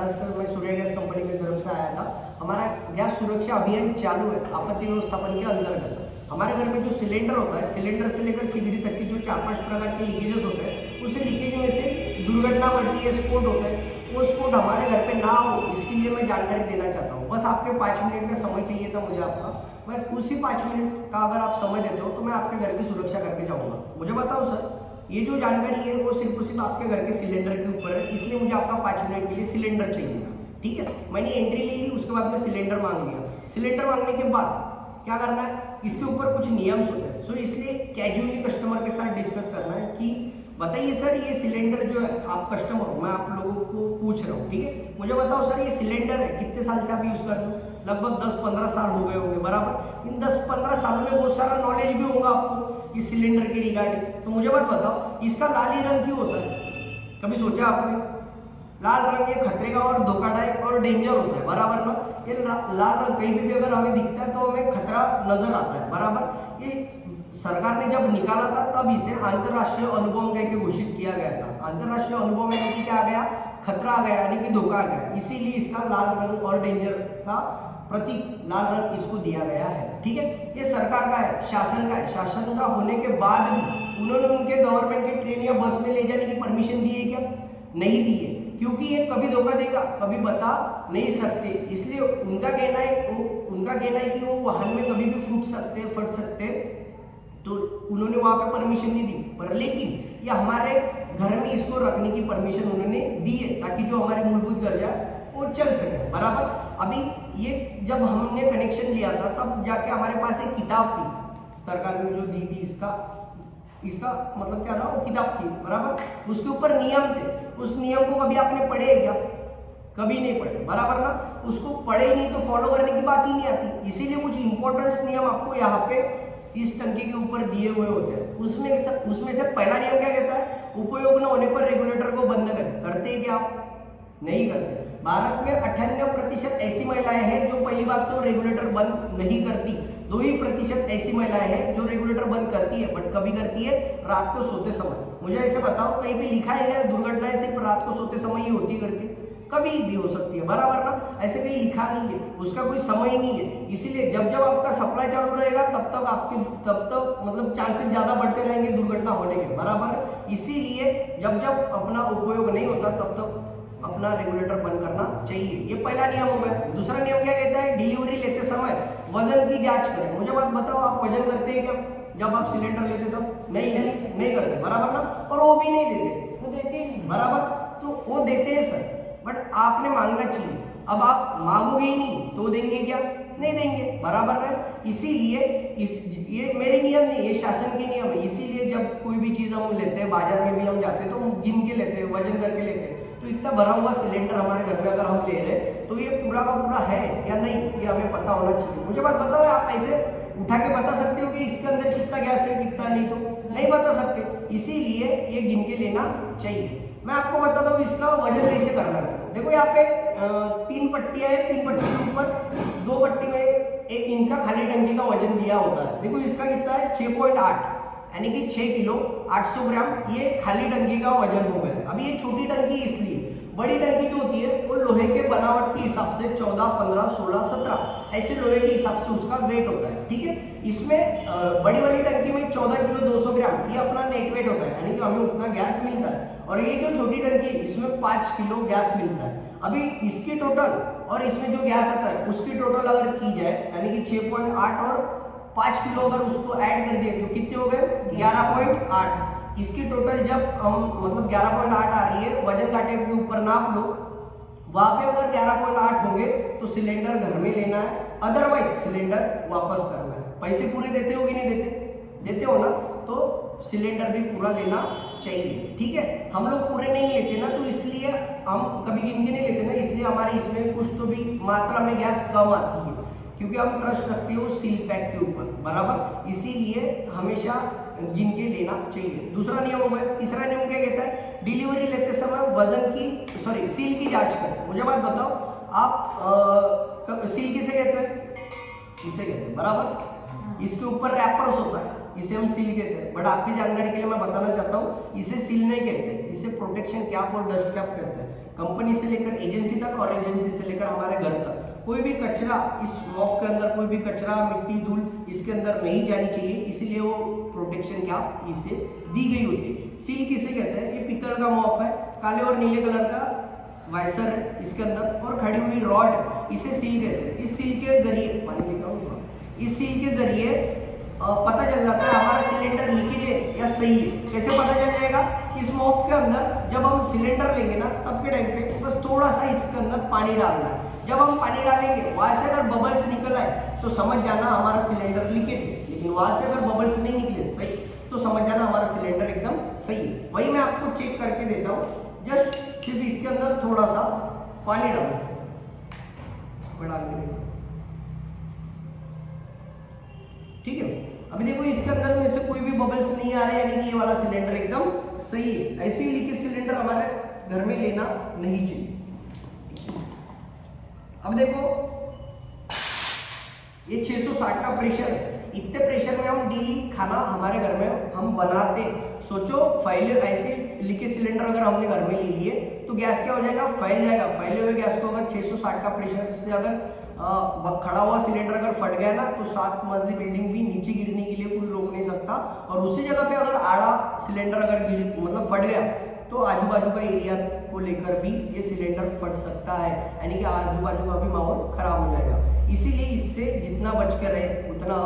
मैं सूर्य gas company की तरफ से आया था। हमारा गैस सुरक्षा अभियान चालू है आपत्ति व्यवस्थापन के अंतर्गत। हमारे घर में जो सिलेंडर होता है, सिलेंडर से लेकर सीगड़ी तक की जो 4-5 प्रकार के लीकेजेस होते हैं, उस लीकेज में से दुर्घटना बढ़ती है, स्फोट होता है। वो स्फोट हमारे घर पे ना हो, इसके लिए मैं जानकारी देना चाहता हूँ। बस आपके 5 मिनट का समय चाहिए था मुझे आपका। मैं उसी 5 मिनट का अगर आप समय देते हो तो मैं आपके घर की सुरक्षा करके जाऊँगा। मुझे बताओ सर, ये जो जानकारी है वो सिर्फ और सिर्फ आपके घर के सिलेंडर के ऊपर है, इसलिए मुझे आपका 5 मिनट के लिए सिलेंडर चाहिए था। ठीक है, मैंने एंट्री ले ली, उसके बाद में सिलेंडर मांग लिया। सिलेंडर मांगने के बाद क्या करना है, इसके ऊपर कुछ नियम होते हैं। सो इसलिए कैजुअली कस्टमर के साथ डिस्कस करना है कि बताइए सर, ये सिलेंडर जो है, आप कस्टमर हो, मैं आप लोगों को पूछ रहा हूँ। ठीक है, मुझे बताओ सर, ये सिलेंडर है कितने साल से आप यूज कर रहे हो? लगभग 10-15 साल हो गए होंगे, बराबर। इन 10-15 सालों में बहुत सारा नॉलेज भी होगा आपको इस सिलेंडर के रिगार्डिंग। तो मुझे बात बताओ, इसका लाल ही रंग क्यों होता है? कभी सोचा आपने? लाल रंग ये खतरे का और धोखादायक और डेंजर होता है, बराबर ना। ये लाल रंग कहीं भी अगर हमें दिखता है तो हमें खतरा नजर आता है, बराबर। ये सरकार ने जब निकाला था तब इसे अंतरराष्ट्रीय अनुभव कह के घोषित किया गया था। अंतरराष्ट्रीय अनुभव यानी कि क्या आ गया? खतरा आ गया, यानी कि धोखा आ गया। इसीलिए इसका लाल रंग और डेंजर का प्रतीक लाल रंग इसको दिया गया है। ठीक है, ये सरकार का है, शासन का है। शासन का होने के बाद भी उन्होंने उनके गवर्नमेंट के ट्रेन या बस में ले जाने की परमिशन दी है क्या? नहीं दी है, क्योंकि ये कभी धोखा देगा, कभी बता नहीं सकते। इसलिए उनका कहना है कि वो वाहन में कभी भी फट सकते, तो उन्होंने वहां पे परमिशन नहीं दी। पर लेकिन ये हमारे घर में इसको रखने की परमिशन उन्होंने दी है, ताकि जो हमारे मूलभूत गरजा वो चल सके, बराबर। अभी ये जब हमने कनेक्शन लिया था तब जाके हमारे पास एक किताब थी, सरकार ने जो दी थी, इसका मतलब क्या था? वो किताब थी, बराबर। उसके ऊपर नियम थे। उस नियम को कभी आपने पढ़े क्या? कभी नहीं पढ़े, बराबर ना। उसको पढ़े ही नहीं तो फॉलो करने की बात ही नहीं आती। इसीलिए कुछ इंपॉर्टेंट नियम आपको यहाँ पे इस टंकी के ऊपर दिए हुए होते हैं। उसमें से पहला नियम क्या कहता है? उपयोग न होने पर रेगुलेटर को बंद करें। करते हैं क्या आप? नहीं करते। भारत में 98% ऐसी महिलाएं हैं जो पहली बात तो रेगुलेटर बंद नहीं करती। 2% ऐसी महिलाएं हैं जो रेगुलेटर बंद करती है, बट कभी करती है? रात को सोते समय। मुझे ऐसे बताओ, कहीं पे लिखा है दुर्घटनाएं सिर्फ रात को सोते समय ही होती करके? कभी भी हो सकती है, बराबर ना। ऐसे कहीं लिखा नहीं है, उसका कोई समय ही नहीं है। इसीलिए जब जब आपका सप्लाई चालू रहेगा तब तक मतलब चांसेस ज्यादा बढ़ते रहेंगे दुर्घटना होने के, बराबर। इसीलिए जब जब अपना उपयोग नहीं होता तब तक अपना रेगुलेटर बंद करना चाहिए। ये पहला नियम हो गया। दूसरा नियम क्या कहता है? डिलीवरी लेते समय वजन की जांच करें। मुझे बात बताओ, आप वजन करते हैं क्या जब आप सिलेंडर लेते तब? नहीं करते, बराबर ना। और वो भी नहीं देते, बराबर। तो वो देते हैं सर, बट आपने मांगना चाहिए। अब आप मांगोगे ही नहीं तो देंगे क्या? नहीं देंगे, बराबर है। इसीलिए ये मेरे नियम नहीं, ये शासन के नियम है। इसीलिए जब कोई भी चीज हम लेते हैं, बाजार में भी हम जाते हैं तो हम गिन के लेते हैं, वजन करके लेते हैं। तो इतना भरा हुआ सिलेंडर हमारे घर में अगर हम ले रहे हैं तो ये पूरा का पूरा है या नहीं, ये हमें पता होना चाहिए। मुझे बात बताओ, आप ऐसे उठा के बता सकते हो कि इसके अंदर कितना गैस है कितना नहीं? तो नहीं बता सकते। इसीलिए ये गिन के लेना चाहिए। मैं आपको बताता हूँ इसका वजन कैसे करना है। देखो यहाँ पे 3 पट्टियां हैं। 3 पट्टी के ऊपर 2 पट्टी में एक इनका खाली टंकी का वजन दिया होता है। देखो इसका कितना है? 6.8, यानी कि 6 किलो 800 ग्राम ये खाली टंकी का वजन हो गया। अभी ये छोटी टंकी इसलिए, बड़ी टंकी जो होती है वो लोहे के बनावट के हिसाब से 14, 15, 16, 17 ऐसे लोहे के हिसाब से उसका वेट होता है। ठीक है, इसमें बड़ी वाली टंकी में 14 किलो 200 ग्राम ये अपना नेट वेट होता है, यानी कि हमें उतना गैस मिलता है। और ये जो छोटी टंकी है इसमें 5 किलो गैस मिलता है। अभी इसकी टोटल और इसमें जो गैस आता है उसकी टोटल अगर की जाए, यानी कि 6.8 और 5 किलो अगर उसको ऐड कर दिए तो कितने हो गए? 11.8। इसकी टोटल जब हम मतलब 11.8 आ रही है, वजन कांटे के ऊपर नाप लो, वहां पे अगर 11.8 होंगे तो सिलेंडर घर में लेना है, अदरवाइज सिलेंडर वापस करना है। पैसे पूरे देते हो कि नहीं देते हो ना, तो सिलेंडर भी पूरा लेना चाहिए। ठीक है, हम लोग पूरे नहीं लेते ना, तो इसलिए हम कभी गिन के नहीं लेते ना, इसलिए हमारे इसमें कुछ तो भी मात्रा में गैस कम आती है, क्योंकि हम ट्रस्ट करते हो सील पैक के ऊपर, बराबर। इसीलिए हमेशा गिन के लेना चाहिए। दूसरा नियम हो गया। तीसरा नियम क्या कहता है? डिलीवरी लेते समय सील की जांच करें। मुझे बात बताओ, आप सील किसे कहते हैं? इसे कहते हैं, बराबर। इसके ऊपर रैपर्स होता है, इसे हम सील कहते हैं। बट आपकी जानकारी के लिए मैं बताना चाहता हूँ, इसे सील नहीं कहते, इसे प्रोटेक्शन कैप और डस्ट कैप कहते हैं। कंपनी से लेकर एजेंसी तक और एजेंसी से लेकर हमारे घर तक कोई भी कचरा, इस मॉप के अंदर कोई भी कचरा, मिट्टी, धूल इसके अंदर नहीं जानी चाहिए, इसलिए वो प्रोटेक्शन क्या इसे दी गई होती है। सील किसे कहते हैं? ये पीतल का मॉप है, काले और नीले कलर का वाइसर है इसके अंदर और खड़ी हुई रॉड, इसे सील कहते हैं। इस सील के जरिए पानी लेकर आऊंगा, इस सील के जरिए पता चल जाता है हमारा सिलेंडर लीकेज है या सही है। कैसे पता चल जाएगा? इस मॉप के अंदर जब हम सिलेंडर लेंगे ना, तब के टाइम पे बस थोड़ा सा इसके अंदर पानी डालना है। जब हम पानी डालेंगे वहां से अगर बबल्स निकल आए तो समझ जाना हमारा सिलेंडर लीकेज है, लेकिन वहां से अगर बबल्स नहीं निकले सही तो समझ जाना हमारा सिलेंडर एकदम सही है। वही मैं आपको चेक करके देता हूँ। जस्ट सिर्फ इसके अंदर थोड़ा सा पानी डालो, डाल के देखो, ठीक है। अभी देखो इसके अंदर में से कोई भी बबल्स नहीं आ रहे, यानी कि ये वाला सिलेंडर एकदम सही है। ऐसे ही लीकेज सिलेंडर हमारे घर में लेना नहीं चाहिए। अब देखो ये 660 का प्रेशर है, इतने प्रेशर में हम डेली खाना हमारे घर में हम बनाते। सोचो फैले, ऐसे लीकेज सिलेंडर अगर हमने घर में ले लिए तो गैस क्या हो जाएगा? फैल जाएगा। फैले हुए गैस को अगर 660 का प्रेशर से अगर खड़ा हुआ सिलेंडर अगर फट गया ना, तो 7 मंजिली बिल्डिंग भी नीचे गिरने के लिए कोई रोक नहीं सकता। और उसी जगह पे अगर आड़ा सिलेंडर अगर मतलब फट गया तो आजू बाजू का एरिया को लेकर भी ये सिलेंडर फट सकता है, यानी कि आजू बाजू का भी माहौल खराब हो जाएगा। इसीलिए इससे जितना बच कर रहे उतना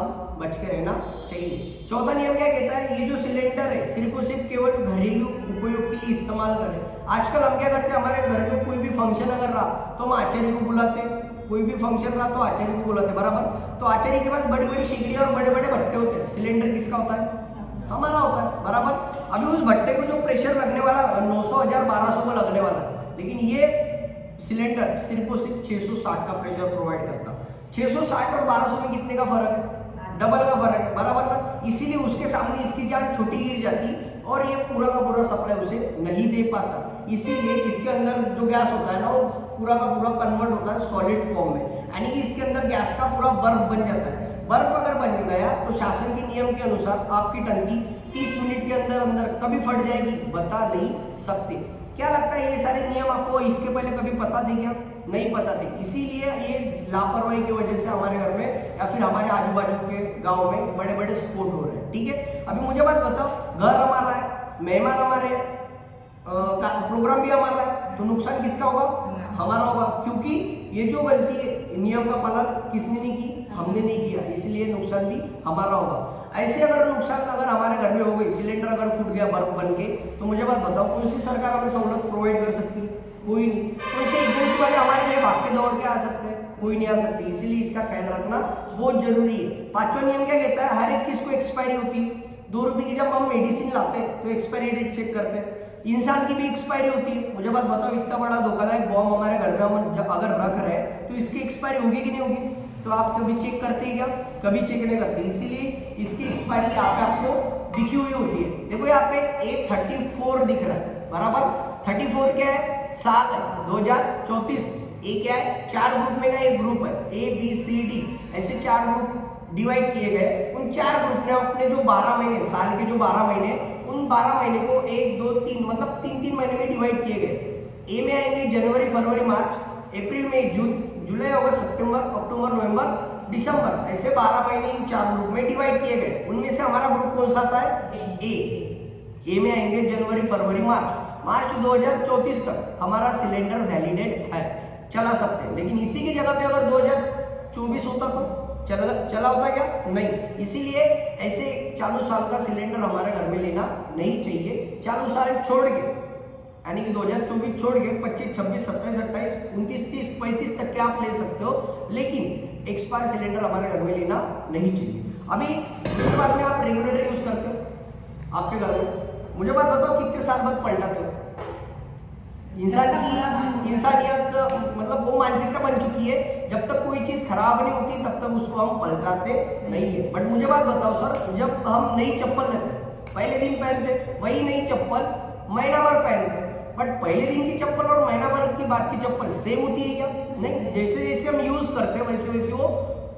बच के रहना चाहिए। चौथा नियम क्या कहता है? ये जो सिलेंडर है सिर्फ और सिर्फ केवल घरेलू उपयोग के लिए इस्तेमाल करें। आजकल हम क्या करते हैं, हमारे घर में कोई भी फंक्शन अगर रहा तो हम आचार्य को बुलाते हैं, कोई भी फंक्शन रहा तो आचार्य को बुलाते हैं, बराबर। तो आचार्य के पास बड़ी बड़ी सिगड़ी और बड़े बड़े भट्टे होते हैं। सिलेंडर किसका होता है? हमारा होता है, बराबर। अभी उस भट्टे को जो प्रेशर लगने वाला 900, 1000, 1200 का लगने वाला, लेकिन ये सिलेंडर सिर्फ और सिर्फ 660 का प्रेशर प्रोवाइड करता। 660 और 1200 में कितने का फर्क है? डबल का फर्क है, बराबर ना। इसीलिए उसके सामने इसकी जान छोटी गिर जाती और ये पूरा का पूरा सप्लाई उसे नहीं दे पाता। इसीलिए इसके अंदर जो गैस होता है ना, वो पूरा का पूरा कन्वर्ट होता है सॉलिड फॉर्म में, यानी कि इसके अंदर गैस का पूरा बर्फ बन जाता है। बर्फ अगर बन गया तो शासन के नियम के अनुसार आपकी टंकी 30 मिनट के अंदर अंदर कभी फट जाएगी, बता नहीं सकते। क्या लगता है ये सारे नियम आपको इसके पहले कभी पता थे क्या? नहीं पता थे। इसीलिए ये लापरवाही की वजह से हमारे घर में या फिर हमारे आजू बाजू के गांव में बड़े बड़े स्फोट हो रहे हैं, ठीक है। अभी मुझे बात बताओ, घर हमारा है, मेहमान हमारे, प्रोग्राम भी हमारा है, तो नुकसान किसका होगा? हमारा होगा, क्योंकि ये जो गलती है नियम का पालन किसने नहीं की? हमने नहीं किया, इसलिए नुकसान भी हमारा होगा। ऐसे अगर नुकसान अगर हमारे घर में हो गई, सिलेंडर अगर फूट गया बर्फ बन के, तो मुझे बात बताओ कौन सी सरकार हमें सहूलत प्रोवाइड कर सकती है? कोई नहीं। कौन से एजेंसी वाले हमारे लिए भाग के दौड़ के आ सकते हैं? कोई नहीं आ सकती। इसीलिए इसका ख्याल रखना बहुत जरूरी है। 5वां नियम क्या कहता है? हर एक चीज को एक्सपायरी होती है। 2 रुपए की जब हम मेडिसिन लाते हैं तो एक्सपायरी डेट चेक करते हैं। इंसान की भी एक्सपायरी होती है। मुझे बात बताओ, इतना बड़ा धोखादायक बॉम्ब हमारे घर में हम जब अगर रख रहे हैं तो इसकी एक्सपायरी होगी कि नहीं होगी? तो आप कभी चेक करते हैं क्या? कभी चेक नहीं करते। इसीलिए इसकी एक्सपायरी यहाँ पे आपको दिखी हुई होती है। देखो यहाँ पे 34 दिख रहा है, बराबर। 34 क्या है? साल है, 2034। ए क्या है? 4 ग्रुप में का एक ग्रुप है, ABCD, ऐसे 4 ग्रुप डिवाइड किए गए। उन 4 ग्रुप ने अपने जो 12 महीने, साल के जो 12 महीने, उन 12 महीने को 1, 2, 3 मतलब 3-3 महीने में डिवाइड किए गए। ए में आएंगे जनवरी, फरवरी, मार्च, अप्रैल, मई, जून, जुलाई, अगस्त, सितंबर, अक्टूबर, नवंबर, दिसंबर, ऐसे 12 महीने इन 4 ग्रुप में डिवाइड किए गए। उनमें से हमारा ग्रुप कौन सा आता है? ए में आएंगे जनवरी, फरवरी, मार्च 2034 तक हमारा सिलेंडर वैलिडेट है, चला सकते हैं। लेकिन इसी की जगह पे अगर 2024 होता तो चला होता क्या? नहीं। इसीलिए ऐसे चालू साल का सिलेंडर हमारे घर में लेना नहीं चाहिए। चालू साल छोड़ के, यानी कि 2024 छोड़ के 25, 26, 27, 28, 29, 30, 35 तक के आप ले सकते हो, लेकिन एक्सपायर सिलेंडर हमारे घर में लेना नहीं चाहिए। अभी उसके बाद में आप रेगुलेटर यूज करते हो आपके घर में, मुझे बात बताओ कितने साल बाद पलटाते हो? इंसानियत मतलब वो मानसिकता बन चुकी है, जब तक कोई चीज खराब नहीं होती तब तक उसको हम पलटाते नहीं है। बट मुझे बात बताओ सर, जब हम नई चप्पल लेते पहले दिन पहनते, वही नई चप्पल महीना भर पहनते, बट पहले दिन की चप्पल और महीना भर की बाद की चप्पल सेम होती है क्या? नहीं। जैसे जैसे हम यूज करते हैं वैसे वैसे वो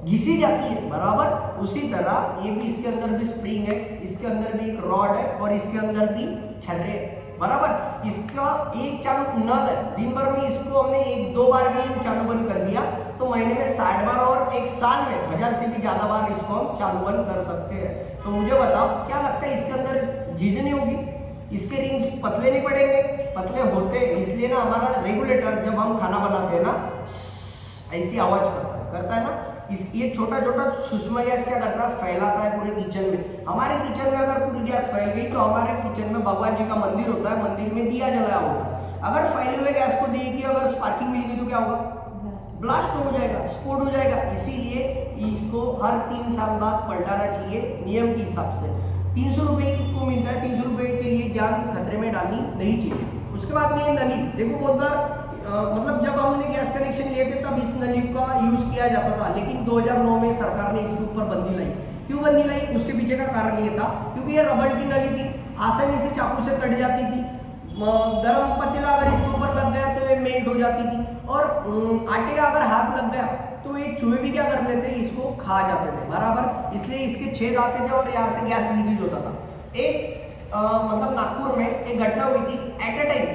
घिसी जाती है, बराबर। उसी तरह ये भी, इसके अंदर भी स्प्रिंग है, इसके अंदर भी एक रॉड है और इसके अंदर भी छर्रे बराबर। इसका एक चालू नल है, दिन भर में इसको हमने 1-2 बार भी चालू बंद कर दिया तो महीने में 60 बार और एक साल में 1000 से भी ज्यादा बार इसको हम चालू बंद कर सकते हैं। तो मुझे बताओ क्या लगता है इसके अंदर झीझ नहीं होगी, इसके रिंग्स पतले नहीं पड़ेंगे? पतले होते इसलिए ना हमारा रेगुलेटर जब हम खाना बनाते हैं ना ऐसी आवाज करता है ना। ये छोटा छोटा सूक्ष्म गैस क्या करता है, फैलाता है पूरे किचन में। हमारे किचन में अगर पूरी गैस फैल गई तो हमारे किचन में भगवान जी का मंदिर होता है, मंदिर में दिया जलाया होता है, अगर फैले हुए गैस को देखिए अगर स्पार्किंग मिल गई तो क्या होगा, ब्लास्ट हो जाएगा, स्फोट हो जाएगा। इसीलिए इसको हर 3 साल बाद पलटाना चाहिए नियम के हिसाब से। 300 रुपए को मिलता है, 300 रुपए के लिए जान खतरे में डालनी नहीं चाहिए। उसके बाद में ये नली देखो, बहुत बार मतलब जब हमने गैस कनेक्शन लिए थे तब इस नली का यूज किया जाता था, लेकिन 2009 में सरकार ने इसके ऊपर बंदी लाई। क्यों बंदी लाई? उसके पीछे का कारण ये था क्योंकि ये रबड़ की नली थी, आसानी से चाकू से कट जाती थी, गरम पतीला अगर इसके ऊपर लग गया तो ये मेल्ट हो जाती थी, और आटे का अगर हाथ लग गया तो ये चूहे भी क्या कर लेते, इसको खा जाते थे, बराबर। इसलिए इसके छेद आते थे और यहाँ से गैस लीकेज होता था। एक मतलब नागपुर में एक घटना हुई थी, एट ए टाइम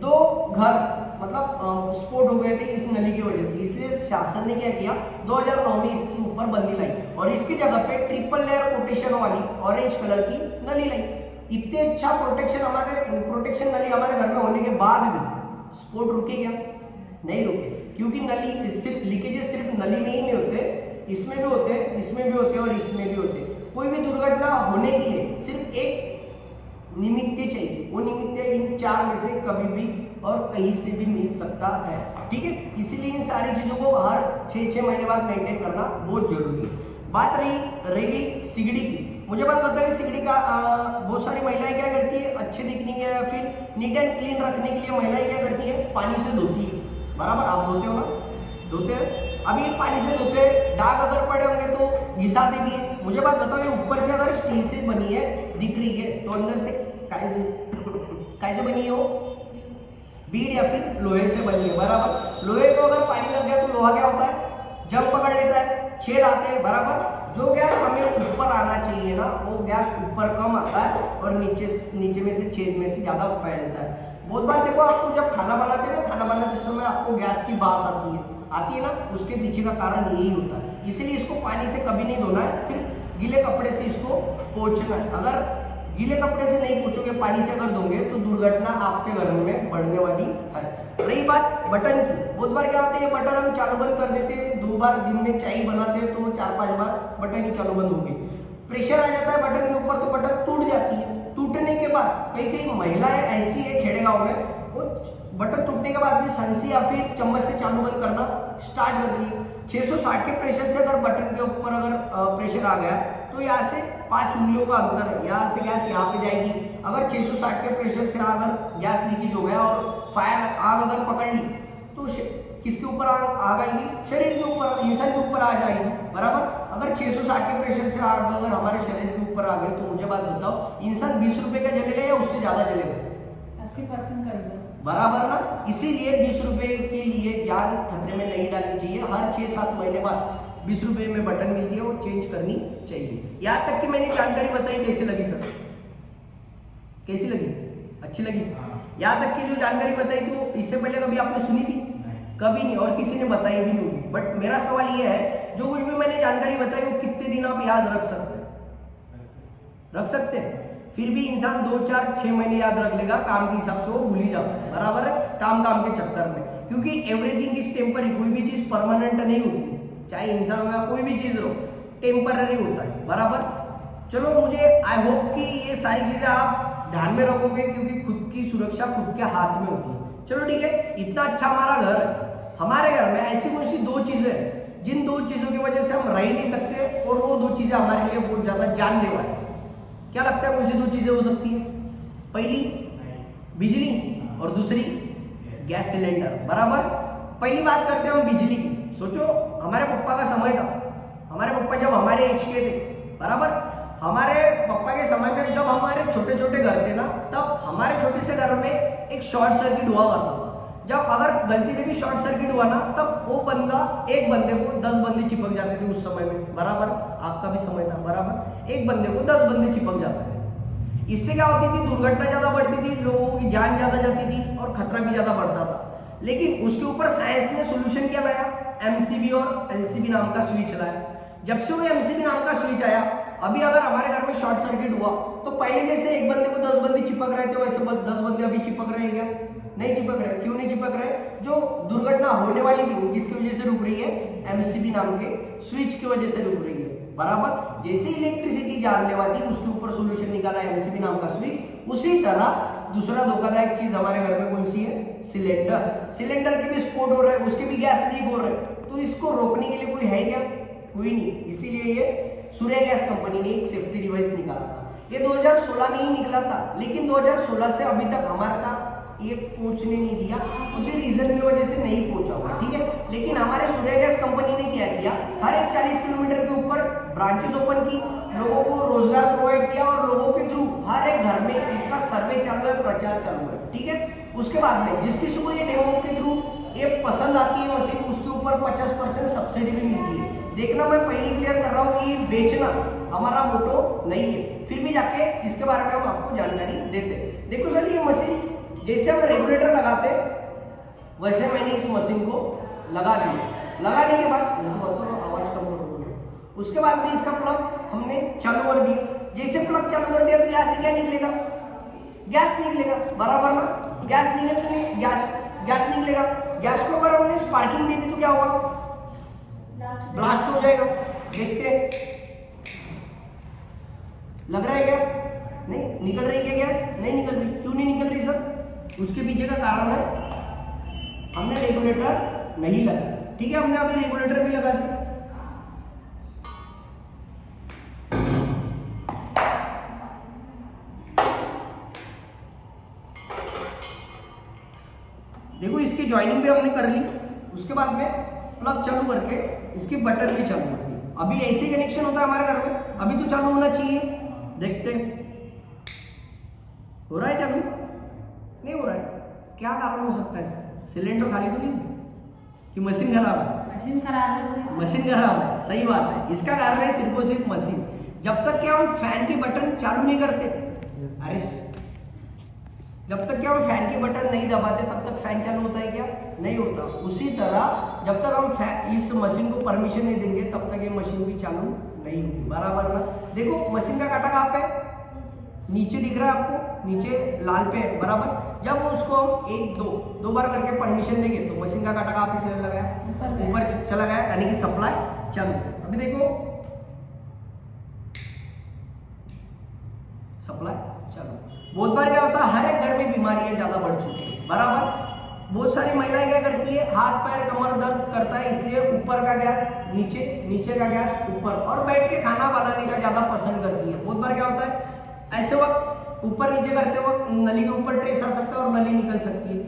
2 घर मतलब स्फोट हो गए थे इस नली की वजह से। इसलिए शासन ने क्या किया, 2009 में इसके ऊपर बंदी लाई और इसकी जगह पे ट्रिपल लेयर प्रोटेक्शन वाली ऑरेंज कलर की नली लाई। इतने अच्छा प्रोटेक्शन नली हमारे घर में होने के बाद भी स्फोट रुके क्या? नहीं रुके, क्योंकि नली सिर्फ लीकेजेस सिर्फ नली में ही नहीं होते, इसमें भी होते हैं, इसमें भी होते हैं और इसमें भी होते हैं। कोई भी दुर्घटना होने के लिए सिर्फ एक निमित्त चाहिए, वो निमित्त इन 4 में से कभी भी और कहीं से भी मिल सकता है, ठीक है। इसीलिए इन सारी चीजों को हर 6-6 महीने बाद मेंटेन करना बहुत जरूरी है। बात रह गई सिगड़ी की। मुझे बात बताइए, सिगड़ी का बहुत सारी महिलाएं क्या करती है, अच्छे दिखने के या फिर नीट एंड क्लीन रखने के लिए महिलाएं क्या करती है, पानी से धोती है, बराबर। आप धोते हो ना? धोते हैं। अब ये पानी से धोते हैं, दाग अगर पड़े होंगे तो घिसाते भी है। मुझे बात बताओ, ये ऊपर से अगर स्टील से बनी है दिख रही है तो अंदर से कैसे बनी है वो, बीड या फिर लोहे से बनी है, बराबर। लोहे को अगर पानी लग गया तो लोहा क्या होता है, जंग पकड़ लेता है, छेद आते हैं, बराबर। जो गैस हमें ऊपर आना चाहिए ना वो गैस ऊपर कम आता है और नीचे में से छेद में से ज्यादा फैलता है। बहुत बार देखो, आपको जब खाना बनाते हैं ना, खाना बनाते समय आपको गैस की बास आती है ना, उसके पीछे का कारण यही होता है। इसलिए इसको पानी से कभी नहीं धोना है, सिर्फ गीले कपड़े से इसको पोंछना है। अगर गीले कपड़े से नहीं पोंछोगे, पानी से अगर धोगे तो दुर्घटना आपके घर में बढ़ने वाली है। रही बात बटन की, बहुत बार क्या होता है, ये बटन हम चालू बंद कर देते हैं, 2 बार दिन में चाय बनाते हैं तो 4-5 बार बटन ही चालू बंद होगी। प्रेशर आ जाता है बटन के ऊपर तो बटन टूट जाती है। टूटने के बाद कई महिलाएं ऐसी है खेड़े गाँव में, वो बटन टूटने के बाद भी संसी या फिर चम्मच से चालू बंद करना स्टार्ट कर दी। 660 के प्रेशर से अगर बटन के ऊपर अगर प्रेशर आ गया तो यहाँ से 5 उंगलियों का अंतर है, यहाँ से गैस यहाँ पे जाएगी। अगर 660 के प्रेशर से अगर गैस लीकेज हो गया और फायर आग अगर पकड़ ली तो किसके ऊपर आग आएगी, शरीर के ऊपर, इंसान के ऊपर आ जाएगी, बराबर। अगर 660 के प्रेशर से आग अगर हमारे शरीर के ऊपर आ गई तो मुझे बात बताओ, इंसान 20 रुपए का जलेगा या उससे ज्यादा जलेगा? 80% करेगा, बराबर ना। इसीलिए 20 रुपए के लिए जान खतरे में नहीं डालनी चाहिए। हर 6-7 महीने बाद 20 रुपए में बटन मिलती है वो चेंज करनी चाहिए। यहाँ तक कि मैंने जानकारी बताई, कैसे लगी सर? कैसी लगी? अच्छी लगी? यहाँ तक की जो जानकारी बताई तो इससे पहले कभी आपने सुनी थी? कभी नहीं, और किसी ने बताई भी नहीं होगी। बट मेरा सवाल ये है, जो कुछ भी मैंने जानकारी बताई वो कितने दिन आप याद रख सकते हैं? रख सकते हैं। फिर भी इंसान 2-4-6 महीने याद रख लेगा, काम के हिसाब से वो भूल ही जाता है, बराबर है, काम के चक्कर में। क्योंकि एवरीथिंग इज टेम्पररी, कोई भी चीज परमानेंट नहीं होती, चाहे इंसान हो या कोई भी चीज हो, टेम्पररी होता है, बराबर। चलो, मुझे आई होप कि ये सारी चीजें आप ध्यान में रखोगे, क्योंकि खुद की सुरक्षा खुद के हाथ में होती है। चलो ठीक है, इतना अच्छा हमारा घर है। हमारे घर में ऐसी कौन सी 2 चीजें हैं जिन 2 चीजों की वजह से हम रह ही नहीं सकते, और वो 2 चीजें हमारे लिए बहुत ज्यादा जानलेवा है? क्या लगता है कौन सी 2 चीजें हो सकती है? पहली बिजली और दूसरी गैस सिलेंडर, बराबर। पहली बात करते हैं हम बिजली की। सोचो, हमारे पापा का समय था, हमारे पापा जब हमारे एज के थे, बराबर, हमारे पापा के समय में जब हमारे छोटे छोटे घर थे ना, तब हमारे छोटे से घर में एक शॉर्ट सर्किट हुआ करता था। जब अगर गलती से भी शॉर्ट सर्किट हुआ ना, तब वो बंदा, एक बंदे को 10 बंदे चिपक जाते थे उस समय में, बराबर। आपका भी समय था, बराबर। एक बंदे को 10 बंदे चिपक जाते थे। इससे क्या होती थी, दुर्घटना ज्यादा बढ़ती थी, लोगों की जान ज्यादा जाती थी और खतरा भी ज्यादा बढ़ता था। लेकिन उसके ऊपर साइंस ने सोल्यूशन क्या लाया, एमसीबी और एलसीबी नाम का स्विच लाया। जब से वो एमसीबी नाम का स्विच आया, अभी अगर हमारे घर में शॉर्ट सर्किट हुआ तो पहले जैसे एक बंदे को 10 बंदे चिपक रहे थे वैसे 10 बंदे अभी चिपक रहे हैं क्या? नहीं चिपक रहे। क्यों नहीं चिपक रहे? जो दुर्घटना होने वाली थी वो किसकी वजह से रुक रही है, एमसीबी नाम के स्विच की वजह से रुक रही है। बराबर, जैसे इलेक्ट्रिसिटी जानलेवा थी उसके ऊपर सोल्यूशन निकाला एमसीबी नाम का स्विच। उसी तरह दूसरा धोखादायक चीज हमारे घर में कौन सी है, सिलेंडर। सिलेंडर के भी स्फोट हो रहा है, उसके भी गैस लीक हो रहा है, तो इसको रोकने के लिए कोई है क्या? कोई नहीं। इसीलिए ये सूर्य गैस कंपनी ने एक सेफ्टी डिवाइस निकाला था। ये 2016 में ही निकला था, लेकिन 2016 से अभी तक हमारे तक ये पहुंचने नहीं दिया, कुछ रीजन की वजह से नहीं पहुंचा हुआ, ठीक है। लेकिन हमारे सूर्य गैस कंपनी ने क्या किया, हर एक 40 किलोमीटर के ऊपर ब्रांचेस ओपन की, लोगों को रोजगार प्रोवाइड किया और लोगों के थ्रू हर एक घर में इसका सर्वे चालू है, प्रचार चालू है, ठीक है। उसके बाद में जिस किसी को ये डेमो के थ्रू ये पसंद आती है मशीन, उसके ऊपर 50% सब्सिडी भी मिलती है। देखना, मैं पहले क्लियर कर रहा हूँ कि ये बेचना हमारा मोटो नहीं है, फिर भी जाके इसके बारे में हम आपको जानकारी देते हैं। देखो सर, ये मशीन जैसे हम रेगुलेटर लगाते वैसे मैंने इस मशीन को लगा दिया। लगाने के बाद आवाज कम करो, उसके बाद में इसका प्लग हमने चालू कर दिया। जैसे प्लग चालू कर दिया तो यहाँ से क्या निकलेगा, गैस निकलेगा। बराबर ना, गैस निकलेगा। गैस को अगर हमने स्पार्किंग दे दी तो क्या होगा, ब्लास्ट हो जाएगा। देखते हैं, लग रहा है क्या? नहीं निकल रही है गैस, नहीं निकल रही। क्यों नहीं निकल रही सर? उसके पीछे का कारण है हमने रेगुलेटर नहीं लगा, ठीक है। हमने अभी रेगुलेटर भी लगा दिया। देखो, इसकी ज्वाइनिंग भी हमने कर ली। उसके बाद में प्लग चालू करके इसकी बटन भी चालू कर दी। अभी ऐसे ही कनेक्शन होता है हमारे घर में, अभी तो चालू होना चाहिए। देखते हो रहा है चालू? नहीं हो रहा है। क्या कारण हो सकता है सर? सिलेंडर खाली तो नहीं कि मशीन खराब है? मशीन खराब है। मशीन खराब है, सही बात है। इसका कारण है सिर्फ और सिर्फ मशीन। जब तक क्या हम फैन की बटन चालू नहीं करते, अरे जब तक क्या हम फैन की बटन नहीं दबाते तब तक फैन चालू होता है क्या? नहीं होता। उसी तरह जब तक हम इस मशीन को परमिशन नहीं देंगे तब तक ये मशीन भी चालू नहीं होगी। बराबर ना? देखो, मशीन का कांटा कहाँ पे है? नीचे दिख रहा है आपको, नीचे लाल पे है। बराबर, जब उसको हम दो बार करके परमिशन देंगे तो मशीन का कांटा कहाँ पे चलने लगा है? ऊपर चला गया, यानी कि सप्लाई चालू। अभी देखो, सप्लाई चालू। बहुत बार क्या होता है, हर एक घर में बीमारियां ज्यादा बढ़ चुकी है। बराबर, बहुत सारी महिलाएं क्या करती है, हाथ पैर कमर दर्द करता है, इसलिए ऊपर का गैस नीचे, नीचे का गैस ऊपर, और बैठ के खाना बनाने का ज्यादा पसंद करती है। बहुत बार क्या होता है, ऐसे वक्त ऊपर नीचे करते वक्त नली के ऊपर ट्रेस आ सकता है और नली निकल सकती है।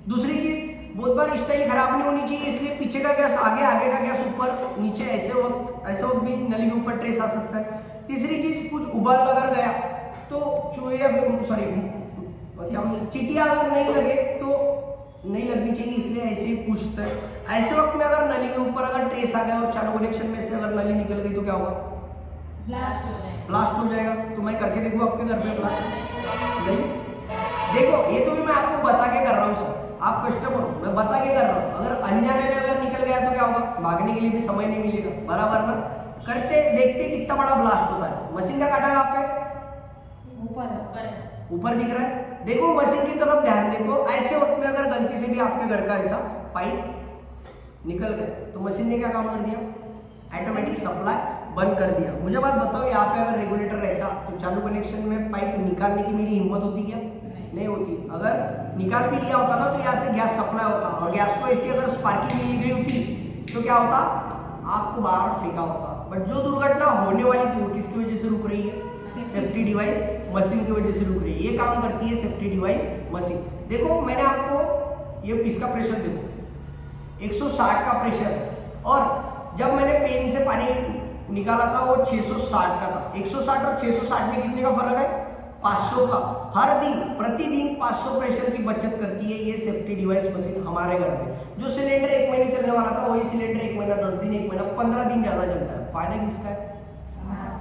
दूसरी चीज, बहुत बार स्टाइल खराब नहीं होनी चाहिए, इसलिए पीछे का गैस आगे, आगे का गैस ऊपर, नीचे, ऐसे वक्त भी नली के ऊपर ट्रेस आ सकता है। तीसरी चीज, कुछ उबाल अगर गया तो चूहे या चींटियां अगर नहीं लगे तो नहीं लगनी चाहिए, इसलिए ऐसे ही पूछते हैं। ऐसे वक्त में अगर नली के ऊपर अगर ट्रेस आ गया और चालू कनेक्शन में से अगर नली निकल गई तो क्या होगा? ब्लास्ट हो जाएगा। ब्लास्ट हो जाएगा। तो मैं करके देखूं आपके घर पे ब्लास्ट? नहीं। देखो, ये तो भी मैं आपको बता के कर रहा हूँ सर, आप कस्टमर हो, मैं बता के कर रहा हूँ। अगर अनजाने में अगर निकल गया तो क्या होगा? भागने के लिए भी समय नहीं मिलेगा। बराबर ना? करते देखते कितना बड़ा ब्लास्ट होता है। मशीन का कांटा कहाँ पे? ऊपर दिख रहा है। देखो, मशीन की तरफ ध्यान देखो। ऐसे वक्त में अगर गलती से भी आपके घर का ऐसा पाइप निकल गया तो मशीन ने क्या काम कर दिया? ऑटोमेटिक सप्लाई बंद कर दिया। मुझे बात बताओ, यहाँ पे अगर रेगुलेटर रहता तो चालू कनेक्शन में पाइप निकालने की मेरी हिम्मत होती क्या? नहीं होती। अगर निकाल भी लिया होता ना तो यहाँ से गैस सप्लाई होता, और गैस को ऐसी अगर स्पार्किंग मिल गई होती तो क्या होता? आपको बाहर फेंका होता। बट जो दुर्घटना होने वाली थी वो किसकी वजह से रुक रही है? सेफ्टी डिवाइस मशीन की वजह से रुक रही है। ये काम करती है सेफ्टी डिवाइस मशीन। देखो, मैंने आपको ये इसका प्रेशर देखो 160 का प्रेशर, और जब मैंने पेन से पानी निकाला था वो 660 का था। 160 और 660 में कितने का फर्क है? 500 का। हर दिन प्रतिदिन 500 प्रेशर की बचत करती है ये सेफ्टी डिवाइस मशीन हमारे घर में। जो सिलेंडर 1 महीने चलने वाला था वही सिलेंडर 1 महीना, 10 दिन, 1 महीना, 15 दिन ज्यादा चलता है। फायदा किसका है?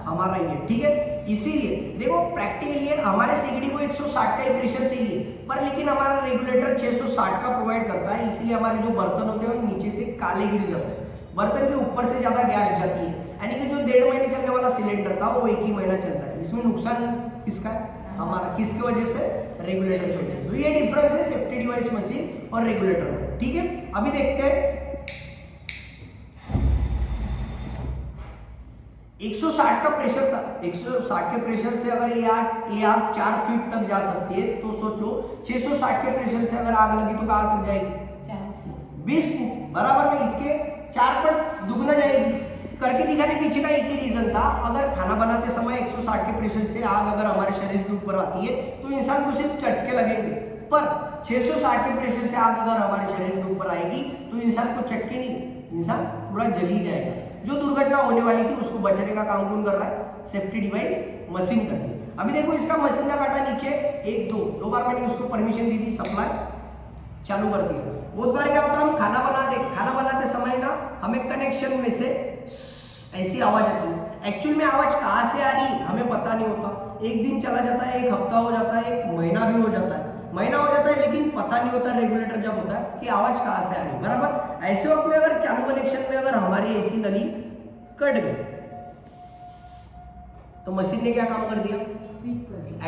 हमारा ही है, ठीक है। इसीलिए देखो प्रैक्टिकली हमारे सीगडी को 160 का ही प्रेशर चाहिए, पर लेकिन हमारा रेगुलेटर 660 का प्रोवाइड करता है, इसीलिए हमारे जो बर्तन होते हैं वो नीचे से काले गिर जाते हैं, बर्तन के ऊपर से ज्यादा गैस जाती है। यानी कि जो 1.5 महीने चलने वाला सिलेंडर था वो 1 ही महीना चलता है। इसमें नुकसान किसका है? हमारा। किसकी वजह से? रेगुलेटर की वजह से। तो ये डिफरेंस है सेफ्टी डिवाइस मशीन और रेगुलेटर में। ठीक है, अभी देखते हैं 160 का प्रेशर था, 160 के प्रेशर से अगर ये आग 4 फीट तक जा सकती है, तो सोचो 660 के प्रेशर से अगर आग लगी तो कहाँ तक जाएगी? 20 फीट बराबर में, इसके 4 पर दुगना जाएगी। करके दिखाने पीछे का एक ही रीजन था, अगर खाना बनाते समय 160 के प्रेशर से आग अगर हमारे शरीर के ऊपर आती है तो इंसान को सिर्फ चटके लगेंगे, पर 660 के प्रेशर से आग अगर हमारे शरीर के ऊपर आएगी तो इंसान को चटके नहीं, इंसान पूरा जल ही जाएगा। जो दुर्घटना होने वाली थी उसको बचाने का काम कौन कर रहा है? सेफ्टी डिवाइस मशीन कर रही है। अभी देखो इसका मशीन का काटा नीचे 1 2 बार मैंने उसको परमिशन दी थी, सप्लाई चालू कर दिया। बहुत बार क्या होता है, हम खाना बनाते समय ना हमें कनेक्शन में से ऐसी आवाज आती है। एक्चुअल में आवाज कहाँ से आ रही है हमें पता नहीं होता। एक दिन चला जाता है, एक हफ्ता हो जाता है, 1 महीना भी हो जाता है, लेकिन पता नहीं होता रेगुलेटर जब होता है कि आवाज कहाँ से आ रही है। बराबर ऐसे वक्त में अगर चालू कनेक्शन में अगर हमारी एसी नली कट गई तो मशीन ने क्या काम कर दिया?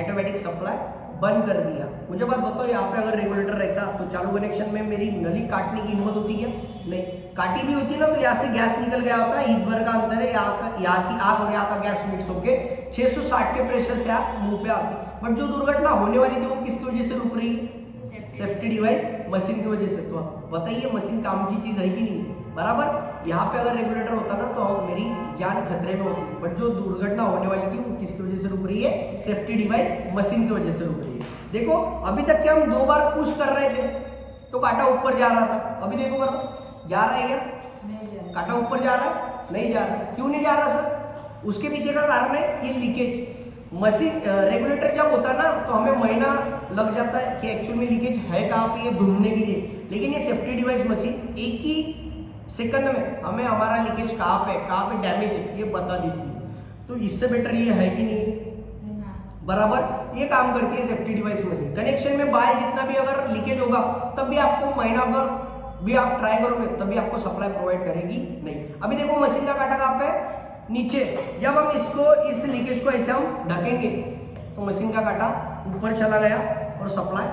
ऑटोमेटिक सप्लाई बंद कर दिया। मुझे बात बताओ, यहाँ पे अगर रेगुलेटर रहता तो चालू कनेक्शन में मेरी नली काटने की हिम्मत होती क्या? नहीं, काटी भी होती ना तो यहाँ से गैस निकल गया होता, ईद भर का अंतर है, यहाँ की आग और यहाँ का गैस मिक्स होके 660 के प्रेशर से आग मुंह पे आती। बट जो दुर्घटना होने वाली थी वो किसकी वजह से रुक रही है? सेफ्टी डिवाइस मशीन की वजह से। तो बताइए मशीन काम की चीज है कि नहीं? बराबर यहाँ पे अगर रेगुलेटर होता ना तो मेरी जान खतरे में होती, बट जो दुर्घटना होने वाली थी वो किसकी वजह से रुक रही है? सेफ्टी डिवाइस मशीन की वजह से रुक रही है। देखो अभी तक क्या हम 2 बार पुश कर रहे थे तो कांटा ऊपर जा रहा था, अभी देखो बराबर जा रहा है क्या? कांटा ऊपर जा रहा है? नहीं जा रहा। क्यों नहीं जा रहा सर? उसके पीछे का कारण है ये लीकेज। मशीन रेगुलेटर जब होता है ना तो हमें महीना लग जाता है कि एक्चुअल में लीकेज है कहाँ पे ये ढूंढने के लिए, लेकिन ये सेफ्टी डिवाइस मशीन एक ही सेकंड में हमें हमारा लीकेज कहाँ पे डैमेज है ये बता देती है। तो इससे बेटर ये है कि नहीं? बराबर ये काम करती है सेफ्टी डिवाइस मशीन। कनेक्शन में बाहर जितना भी अगर लीकेज होगा तब भी आपको महीना भर भी आप ट्राई करोगे तभी आपको सप्लाई प्रोवाइड करेगी नहीं। अभी देखो मशीन का कांटा कहाँ पे? नीचे। जब हम इस लीकेज को ऐसे हम ढकेंगे तो मशीन का कांटा ऊपर चला गया और सप्लाई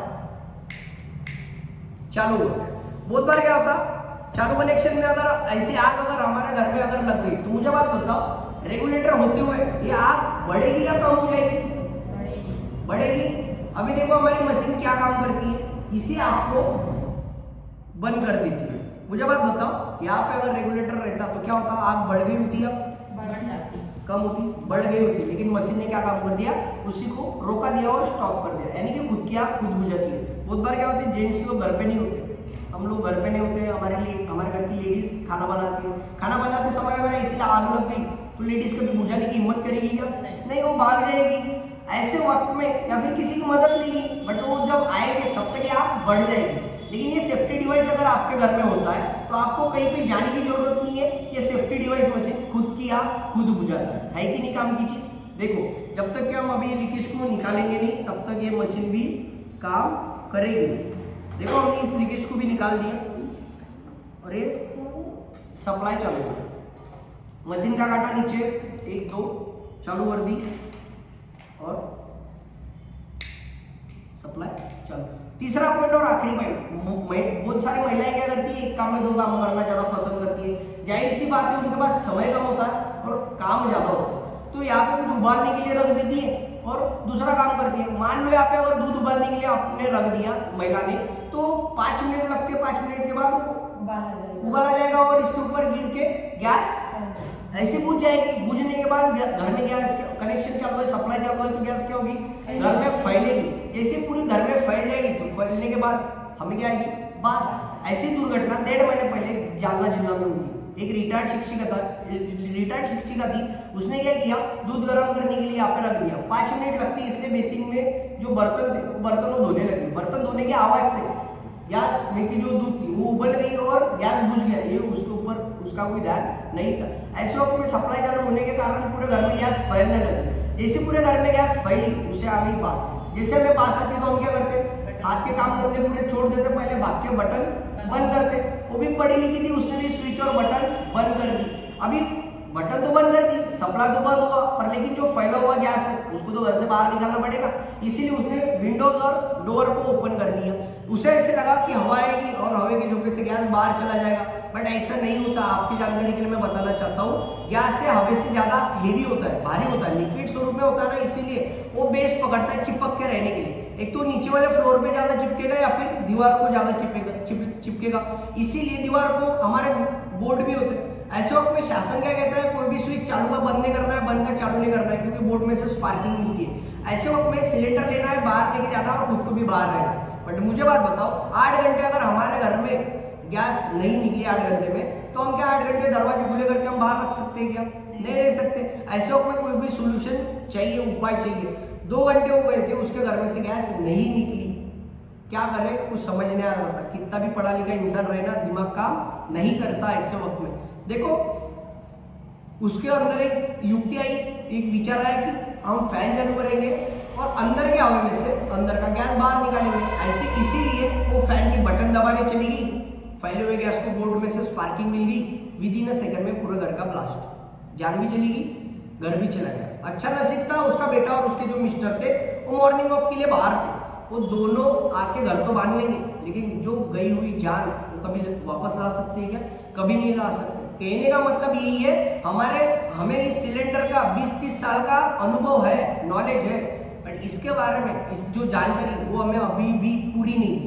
चालू हो गया। बहुत बार क्या होता, चालू कनेक्शन में अगर ऐसी आग अगर हमारे घर में अगर लग गई तो मुझे बात बताओ, रेगुलेटर होते हुए ये आग बढ़ेगी या कम हो जाएगी? बढ़ेगी। अभी देखो हमारी मशीन क्या काम करती है, इसी आग को बंद कर देती है। मुझे बात बताओ, यहाँ पे अगर रेगुलेटर रहता तो क्या होता? आग बढ़ गई होती है, कम होती, बढ़ गई होती, लेकिन मशीन ने क्या काम कर दिया? उसी को रोका दिया और स्टॉप कर दिया, यानी कि खुद की आग खुद बुझ जाती है। बहुत बार क्या होता है, जेंट्स लोग घर पे नहीं होते, हम लोग घर पे नहीं होते, हमारे घर की लेडीज खाना बनाती है, खाना बनाते समय अगर ऐसी आग लग गई तो लेडीज कभी बुझाने की हिम्मत करेगी क्या? नहीं, वो भाग जाएगी। ऐसे वक्त में या फिर किसी की मदद लेगी, बट वो जब आएंगे तब तक ये आग बढ़ जाएगी। लेकिन ये सेफ्टी डिवाइस अगर आपके घर में होता है तो आपको कहीं पे जाने की जरूरत नहीं है, ये सेफ्टी डिवाइस मशीन खुद की आग खुद बुझाता है कि नहीं काम की चीज? देखो जब तक कि हम अभी ये लीकेज को निकालेंगे नहीं तब तक ये मशीन भी काम करेगी। देखो हमने इस लीकेज को भी निकाल दिया और ये सप्लाई चालू हो गया। मशीन का कांटा नीचे 1 2 चालू कर दी और सप्लाई चालू। तीसरा पॉइंट और आखिरी पॉइंट, बहुत सारी महिलाएं क्या करती है, एक काम में 2 काम करना ज्यादा पसंद करती है। जाहिर सी बात है उनके पास समय कम होता है और काम ज्यादा होता है, तो यहाँ पे कुछ उबालने के लिए रख देती है और दूसरा काम करती है। मान लो यहाँ पे अगर दूध उबालने के लिए आपने रख दिया महिला ने, तो 5 मिनट लगते हैं, 5 मिनट के बाद उबाला जाएगा और इसके ऊपर गिर के गैस ऐसे बुझ जाएगी। बुझने के बाद घर में गैस कनेक्शन चालू है, सप्लाई चालू है, तो गैस क्या होगी? घर में फैलेगी। जैसे पूरी घर में फैल जाएगी तो फैलने के बाद हमें क्या आएगी? बात। ऐसी दुर्घटना 1.5 महीने पहले जालना जिला में हुई थी। एक रिटायर्ड शिक्षिका थी, उसने क्या किया, दूध गर्म करने के लिए यहाँ पे रख दिया। 5 मिनट लगते इसलिए बेसिन में जो बर्तन थे वो बर्तन वो धोने लगे। बर्तन धोने की आवाज से गैस में की जो दूध थी वो उबल गई और गैस बुझ गया। ये उसके ऊपर उसका कोई ध्यान नहीं था। ऐसे वक्त में सप्लाई चालू होने के कारण पूरे घर में गैस फैलने लगी। जैसे पूरे घर में गैस फैली, उसे आ गई पास। जैसे हमें पास आती तो हम क्या करते, हाथ के काम धंधे पूरे छोड़ देते, पहले भाग के बटन बंद करते। वो भी पढ़ी लिखी थी, उसने भी स्विच और बटन बंद कर दी। अभी बटन तो बंद कर दी, सप्लाई तो बंद हुआ, पर लेकिन जो फैला हुआ गैस है उसको तो घर से बाहर निकालना पड़ेगा, इसीलिए उसने विंडोज और डोर को ओपन कर दिया। उसे ऐसे लगा कि हवा आएगी और हवा के झोंके से गैस बाहर चला जाएगा, बट ऐसा नहीं होता। आपकी जानकारी के लिए मैं बताना चाहता हूँ, गैस से हवा से ज्यादा हेवी होता है, भारी होता है, लिक्विड स्वरूप में होता है ना, इसीलिए वो बेस पकड़ता है चिपक के रहने के लिए। एक तो नीचे वाले फ्लोर पे ज्यादा चिपकेगा या फिर दीवार को ज्यादा चिपकेगा, इसीलिए दीवार को हमारे बोर्ड भी होते हैं। ऐसे वक्त में शासन क्या कहता है, कोई भी स्विच चालू का बंद नहीं करना है, बंद का चालू नहीं करना है, क्योंकि बोर्ड में से स्पार्किंग मिलती है। ऐसे वक्त में सिलेंडर लेना है, बाहर लेके जाना और खुद को भी बाहर रहना है। बट मुझे बात बताओ, 8 घंटे अगर हमारे घर में गैस नहीं निकली 8 घंटे में, तो हम क्या 8 घंटे दरवाजे खुले करके हम बाहर रख सकते हैं क्या? नहीं रह सकते। ऐसे वक्त में कोई भी सोल्यूशन चाहिए, उपाय चाहिए। 2 घंटे हो गए थे, उसके घर में से गैस नहीं निकली, क्या करे कुछ समझ नहीं आ रहा था। कितना भी पढ़ा लिखा इंसान रहे ना, दिमाग काम नहीं करता ऐसे वक्त में। देखो उसके अंदर एक युक्ति आई, एक विचार आया कि हम फैन चालू करेंगे और अंदर क्या होगा, में से अंदर का गैस बाहर निकालेंगे। ऐसे इसीलिए वो फैन की बटन दबाने चली गई, फैले हुए गैस को बोर्ड में से स्पार्किंग मिल गई, विदिन अ सेकंड में पूरे घर का ब्लास्ट, जान भी चली गई, घर भी चला गया। अच्छा नसीब था उसका बेटा और उसके जो मिस्टर थे वो मॉर्निंग वॉक के लिए बाहर थे, वो दोनों आके घर तो बांध लेंगे, लेकिन जो गई हुई जान वो कभी वापस ला सकते हैं क्या? कभी नहीं ला सकते। कहने का मतलब यही है, हमें इस सिलेंडर का 20-30 साल का अनुभव है, नॉलेज है, बट इसके बारे में इस जो जानकारी वो हमें अभी भी पूरी नहीं,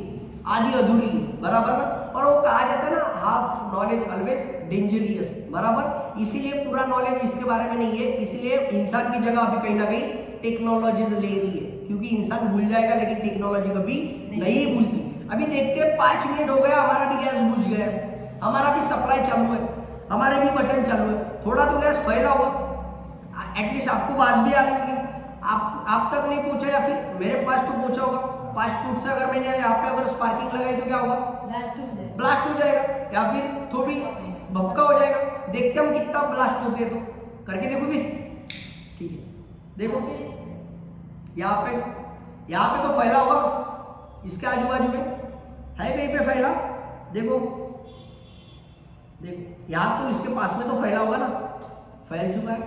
आधी अधूरी, बराबर ना। और वो कहा जाता है ना, हाफ नॉलेज ऑलवेज डेंजरियस, बराबर। इसीलिए पूरा नॉलेज इसके बारे में नहीं है, इसीलिए इंसान की जगह अभी कहीं ना कहीं टेक्नोलॉजीज ले रही है, क्योंकि इंसान भूल जाएगा लेकिन टेक्नोलॉजी कभी नहीं भूलती। अभी देखते हैं 5 मिनट हो गया, हमारा भी गैस बुझ गया, हमारा भी सप्लाई चालू है, हमारे भी बटन चालू है, थोड़ा तो गैस फैला होगा, एटलीस्ट आपको बात भी आ रही होगी, आप तक नहीं पहुंचा या फिर मेरे पास तो पहुंचा होगा। 5 फुट से अगर मैंने यहाँ पे अगर स्पार्किंग लगाई तो क्या होगा? ब्लास्ट हो जाएगा या फिर थोड़ी भपका हो जाएगा। देखते हम कितना ब्लास्ट होते हैं, तो करके देखो फिर, ठीक है। देखो यहाँ पे तो फैला होगा, इसके आजू बाजू में है कहीं पे फैला, देखो यहाँ तो इसके पास में तो फैला होगा ना, फैल चुका है,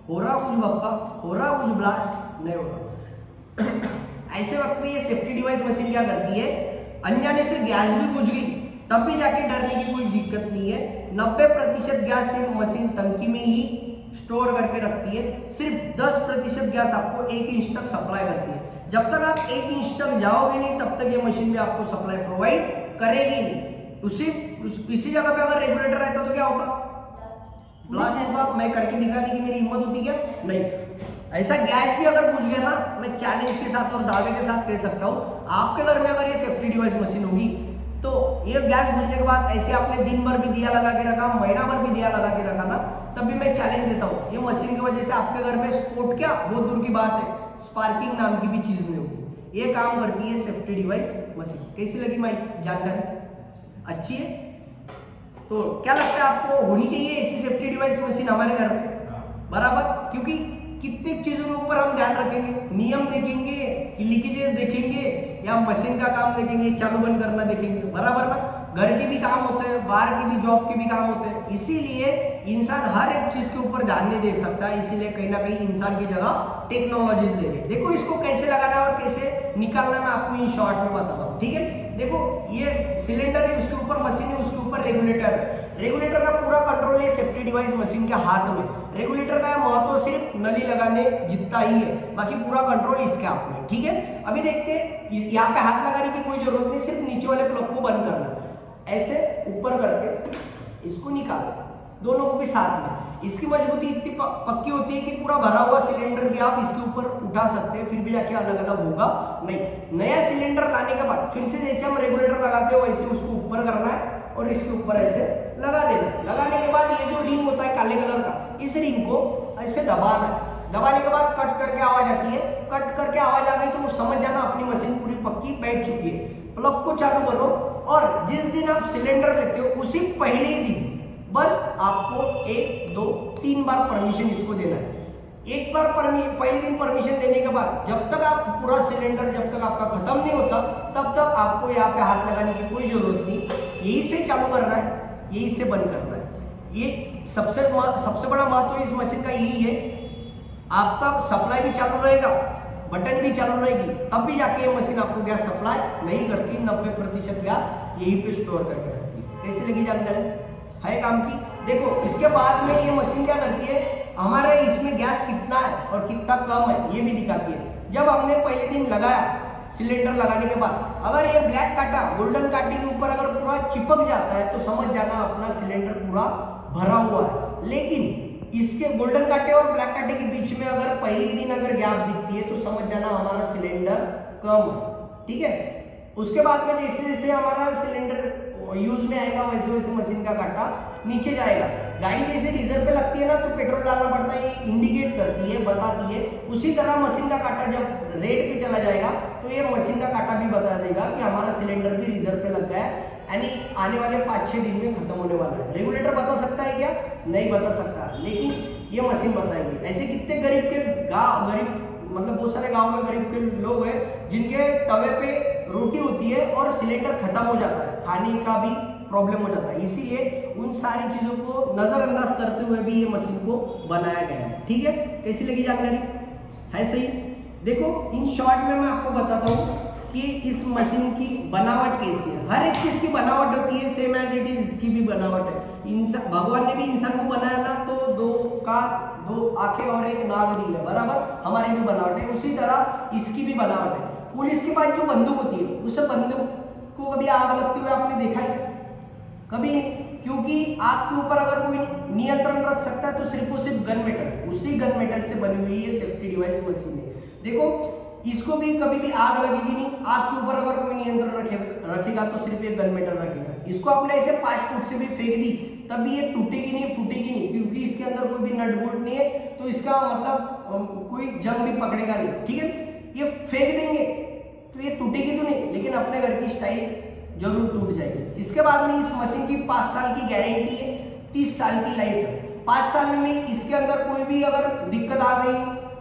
हो रहा कुछ भपका, हो रहा कुछ ब्लास्ट, नहीं हो रहा। ऐसे वक्त में ये सेफ्टी डिवाइस मशीन क्या करती है, अनजाने से गैस भी बुझ गई तब भी जाके डरने की कोई दिक्कत नहीं है। 90% गैस ये मशीन टंकी में ही स्टोर करके रखती है, सिर्फ 10% गैस आपको 1 इंच तक सप्लाई करती है। जब तक आप 1 इंच तक जाओगे नहीं, तब तक ये मशीन भी आपको सप्लाई प्रोवाइड करेगी नहीं। इसी जगह पे अगर रेगुलेटर रहता तो क्या होता? ब्लास्ट होता। मैं करके दिखाने की मेरी हिम्मत होती क्या? नहीं। ऐसा गैस भी अगर बुझ गया ना, मैं चैलेंज के साथ और दावे के साथ कह सकता हूँ, आपके घर में अगर ये सेफ्टी डिवाइस मशीन होगी तो ये गैस बुझने के बाद ऐसे आपने दिन भर भी दिया लगा के रखा, महीना भर भी दिया लगा के रखा ना, तब भी मैं चैलेंज देता हूँ, ये मशीन की वजह से आपके घर में स्पोर्ट क्या बहुत दूर की बात है, स्पार्किंग नाम की भी चीज नहीं होगी। ये काम करती है सेफ्टी डिवाइस मशीन। कैसी लगी माई जानकारी? अच्छी है? तो क्या लगता है आपको होनी चाहिए ऐसी सेफ्टी डिवाइस मशीन हमारे घर में? बराबर, क्योंकि कितनी चीजों के ऊपर हम ध्यान रखेंगे, नियम देखेंगे कि लीकेजेस देखेंगे या मशीन का काम देखेंगे, चालू बंद करना देखेंगे, बराबर ना। घर के भी काम होते हैं, बाहर की भी जॉब के भी काम होते हैं, इसीलिए इंसान हर एक चीज के ऊपर ध्यान नहीं दे सकता, इसीलिए कहीं ना कहीं इंसान की जगह टेक्नोलॉजी ले रही है। देखो इसको कैसे लगाना है और कैसे निकालना मैं आपको इन शॉर्ट में बताता हूँ, ठीक है। देखो ये सिलेंडर है, उसके ऊपर मशीन है, उसके ऊपर रेगुलेटर है। रेगुलेटर का पूरा कंट्रोल है सेफ्टी डिवाइस मशीन के हाथ में। रेगुलेटर का महत्व सिर्फ नली लगाने जितना ही है, बाकी पूरा कंट्रोल इसके हाथ में, ठीक है। अभी देखते हैं, यहाँ पे हाथ लगाने की कोई जरूरत नहीं, सिर्फ नीचे वाले प्लग को बंद करना, ऐसे ऊपर करके इसको निकाल, दोनों को भी साथ में। इसकी मजबूती इतनी पक्की होती है कि पूरा भरा हुआ सिलेंडर भी आप इसके ऊपर उठा सकते हैं, फिर भी जाके अलग अलग होगा नहीं। नया सिलेंडर लाने के बाद फिर से जैसे हम रेगुलेटर लगाते हो वैसे उसको ऊपर करना है और इसके ऊपर ऐसे लगा देना। लगाने के बाद ये जो रिंग होता है काले कलर का, इस रिंग को ऐसे दबाना है। दबाने के बाद कट करके आवाज आती है, कट करके आवाज आ गई तो समझ जाना अपनी मशीन पूरी पक्की बैठ चुकी है। प्लग को चालू करो और जिस दिन आप सिलेंडर लेते हो उसी पहले ही दिन बस आपको 1, 2, 3 बार परमिशन इसको देना है। एक बार पहले दिन परमिशन देने के बाद जब तक आप पूरा सिलेंडर जब तक आपका खत्म नहीं होता तब तक आपको यहाँ पे हाथ लगाने की कोई जरूरत नहीं। यही से चालू करना है, यही से बंद करना है। ये सबसे बड़ा महत्व इस मशीन का यही है, आपका सप्लाई भी चालू रहेगा, बटन भी चालू रहेगी, तब भी जाके ये मशीन आपको गैस सप्लाई नहीं करती। 90% गैस यहीं पे स्टोर करके रखती है। कैसे लगी जानकारी है काम की? देखो इसके बाद में ये मशीन क्या करती है, हमारे इसमें गैस कितना है और कितना कम है ये भी दिखाती है। जब हमने पहले दिन लगाया सिलेंडर लगाने के बाद अगर ये ब्लैक कांटा गोल्डन कांटे के ऊपर अगर पूरा चिपक जाता है तो समझ जाना अपना सिलेंडर पूरा भरा हुआ है। लेकिन इसके गोल्डन कांटे और ब्लैक कांटे के बीच में अगर पहले दिन अगर गैप दिखती है तो समझ जाना हमारा सिलेंडर कम है। ठीक है, उसके बाद में जैसे जैसे हमारा सिलेंडर यूज में आएगा वैसे वैसे मशीन का कांटा नीचे जाएगा। गाड़ी जैसे डीजल पे लगती है ना तो पेट्रोल डालना पड़ता है, ये इंडिकेट करती है, बताती है। उसी तरह मशीन का कांटा जब रेड पे चला जाएगा तो ये मशीन का कांटा भी बता देगा कि हमारा सिलेंडर भी रिजर्व पे लग गया है, यानी आने वाले 5-6 दिन में खत्म होने वाला है। रेगुलेटर बता सकता है क्या? नहीं बता सकता, लेकिन ये मशीन बताएगी। ऐसे कितने गरीब के गरीब मतलब बहुत सारे गांव में गरीब के लोग हैं जिनके तवे पे रोटी होती है और सिलेंडर खत्म हो जाता है, खाने का भी प्रॉब्लम हो जाता है। इसीलिए उन सारी चीजों को नजरअंदाज करते हुए भी ये मशीन को बनाया गया है। ठीक है, कैसी लगी जानकारी है? सही। देखो इन शॉर्ट में मैं आपको बताता हूँ कि इस मशीन की बनावट कैसी है। हर एक चीज की बनावट होती है, सेम एज इट इज इसकी भी बनावट है। भगवान ने भी इंसान को बनाया ना तो दो आंखें और एक नाक दी है, बराबर हमारी भी बनावट है। उसी तरह इसकी भी बनावट है। पुलिस के पास जो बंदूक होती है उस बंदूक को कभी आग लगते हुए आपने देखा है? कभी नहीं, क्योंकि आग के ऊपर अगर कोई नियंत्रण रख सकता है तो सिर्फ और सिर्फ गन मेटल, उसी गन मेटल से बनी हुई ये सेफ्टी डिवाइस मशीन है। देखो इसको भी कभी भी आग लगेगी नहीं। आग के ऊपर अगर कोई नियंत्रण रखेगा तो सिर्फ ये गन मेटल रखेगा। इसको आपने ऐसे 5 फुट से भी फेंक दी तब भी ये टूटेगी नहीं, फूटेगी नहीं, क्योंकि इसके अंदर कोई भी नट बोल्ट नहीं है, तो इसका मतलब कोई जंग भी पकड़ेगा नहीं। ठीक है, ये फेंक देंगे तो ये टूटेगी तो नहीं, लेकिन अपने घर की स्टाइल जरूर टूट जाएगी। इसके बाद में इस मशीन की 5 साल की गारंटी है, 30 साल की लाइफ है। 5 साल में इसके अंदर कोई भी अगर दिक्कत आ गई,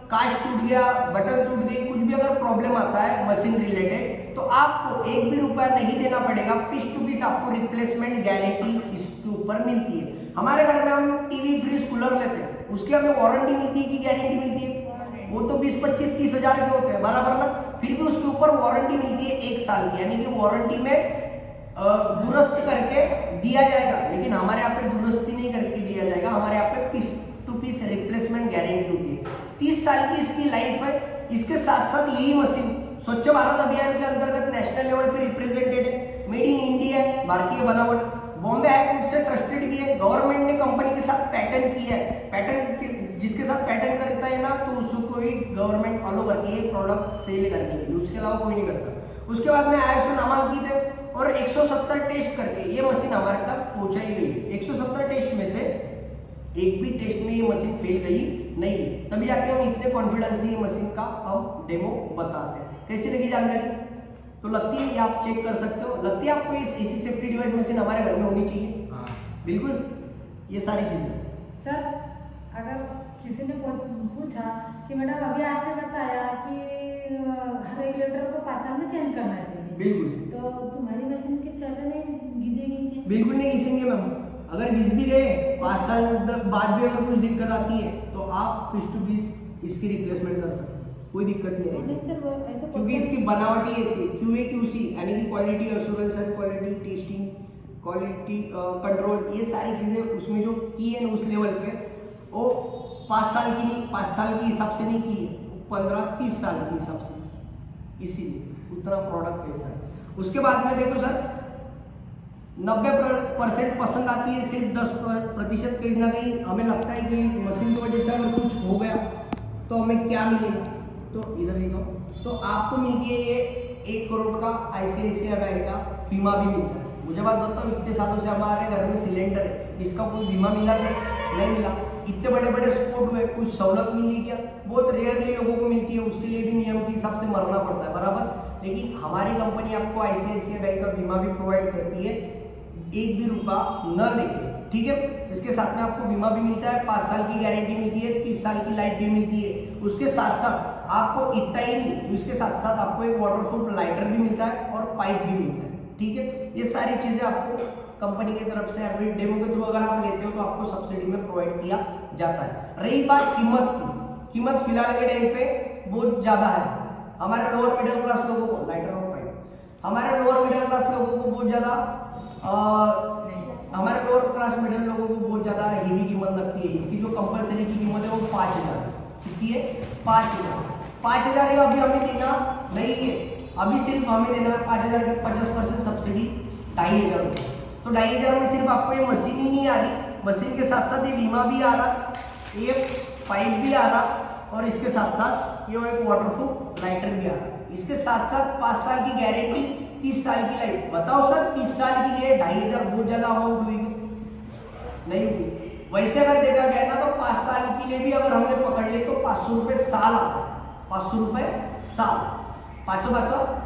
कांच टूट गया, बटन टूट गई, कुछ भी अगर प्रॉब्लम आता है मशीन रिलेटेड तो आपको 1 भी रुपया नहीं देना पड़ेगा। पीस टू पीस आपको रिप्लेसमेंट गारंटी इसके ऊपर मिलती है। हमारे घर में हम टीवी, फ्रिज, कूलर लेते हैं, उसकी हमें वारंटी मिलती है कि गारंटी मिलती है? वो तो 20, 25, 30 हजार के होते हैं, बराबर ना। फिर भी उसके ऊपर वारंटी मिलती है 1 साल की, यानी कि वारंटी में दुरुस्त करके दिया जाएगा। लेकिन हमारे यहाँ पे दुरुस्ती नहीं करके दिया जाएगा, हमारे यहाँ पे piece to piece replacement guarantee होती है। 30 साल की इसकी लाइफ है। इसके साथ साथ यही मशीन स्वच्छ भारत अभियान के अंतर्गत नेशनल लेवल पे रिप्रेजेंटेड है, मेड इन इंडिया है, भारतीय बनावट, बॉम्बे हाई कोर्ट से ट्रस्टेड की है, गवर्नमेंट ने कंपनी के साथ पैटर्न किया है। पैटर्न जिसके साथ पैटर्न करता है ना तो उसको ही गवर्नमेंट फॉलो करती है प्रोडक्ट सेल करने के लिए, उसके अलावा कोई नहीं करता। उसके बाद में ISO नामांकित है और 170 टेस्ट करके ये मशीन हमारे तक पहुंचाई गई है। 170 टेस्ट में से एक भी टेस्ट में ये मशीन फेल गई नहीं है, तभी जाके हम इतने कॉन्फिडेंस से ये मशीन का हम डेमो बताते हैं। कैसी लगी जानकारी? तो लगती है, आप चेक कर सकते हो, लगती है आपको इसी सेफ्टी डिवाइस मशीन हमारे घर में होनी चाहिए? हाँ बिल्कुल, ये सारी चीजें। सर अगर किसी ने पूछा कि मैडम अभी आपने बताया कि हर रेगुलेटर को 5 साल में चेंज करना चाहिए, बिल्कुल, तो तुम्हारी मशीन की चल नहीं घिसेगी क्या? बिल्कुल नहीं घिसेंगे मैम। अगर घिस भी गए 5 साल बाद भी अगर कुछ दिक्कत आती है तो आप पीस टू पीस इसकी रिप्लेसमेंट कर सकते हैं, कोई दिक्कत नहीं है। सर क्योंकि इसकी बनावट ही ऐसी QA QC यानी कि quality assurance and quality testing, quality control, ये सारी चीजें उसमें जो की है ना उस लेवल पे, वो 5 साल की नहीं, 5 साल के हिसाब से नहीं की है, 15-30 साल के हिसाब से, इसीलिए उतना प्रोडक्ट ऐसा है। उसके बाद में देखो सर 90% पसंद आती है, सिर्फ 10% कहीं ना कहीं हमें लगता है कि मशीन की वजह से अगर कुछ हो गया तो हमें क्या मिलेगा। तो इधर देखो, तो आपको मिलती है ये 1 करोड़ का ICICI बैंक का बीमा भी मिलता है। मुझे बात बताओ, इतने सालों से हमारे घर में सिलेंडर है, इसका कोई बीमा मिला नहीं मिला। इतने बड़े बड़े स्पोर्ट हुए, कुछ सहूलत मिली क्या? बहुत रेयरली लोगों को मिलती है, उसके लिए भी नियम के हिसाब से मरना पड़ता है, बराबर। लेकिन हमारी कंपनी आपको ICICI बैंक का बीमा भी प्रोवाइड करती है, 1 भी रुपया न देके। ठीक है। इसके साथ में आपको बीमा भी मिलता है, 5 साल की गारंटी मिलती है, 30 साल की लाइफ भी मिलती है। उसके साथ साथ आपको इतना ही नहीं, इसके साथ साथ आपको एक वाटरप्रूफ लाइटर भी मिलता है और पाइप भी मिलता है, ठीक है। ये सारी चीजें आपको कंपनी की तरफ से अभी डेमो के थ्रू अगर आप लेते हो तो आपको सब्सिडी में प्रोवाइड किया जाता है। रही बात कीमत की, कीमत फिलहाल के टाइम पे बहुत ज्यादा है हमारे लोअर मिडिल क्लास लोगों को, लाइटर और पाइप, हमारे लोअर मिडिल क्लास लोगों को बहुत ज्यादा हमारे लोअर क्लास मिडिल लोगों को बहुत ज्यादा हेवी कीमत लगती है। इसकी जो कंपलसरी की कीमत है वो 5,000, कितनी है? 5,000 ये अभी हमें देना नहीं है, अभी सिर्फ हमें देना है 5,000 की 50% सब्सिडी 2,500 रुपये। तो 2,500 में सिर्फ आपको ये मशीन ही नहीं आ रही, मशीन के साथ साथ ये बीमा भी आ रहा, ये पाइप भी आ रहा और इसके साथ साथ ये एक वाटरप्रूफ लाइटर भी आ रहा। इसके साथ साथ 5 साल की गारंटी, 30 साल की लाइफ। बताओ सर 30 साल के लिए 2,500 बहुत ज्यादा अमाउंट हुई नहीं हुई? वैसे अगर देखा गया ना तो 5 साल के लिए भी अगर हमने पकड़ लिए तो 500 रुपये साल आता है, 500 रुपये साल, 5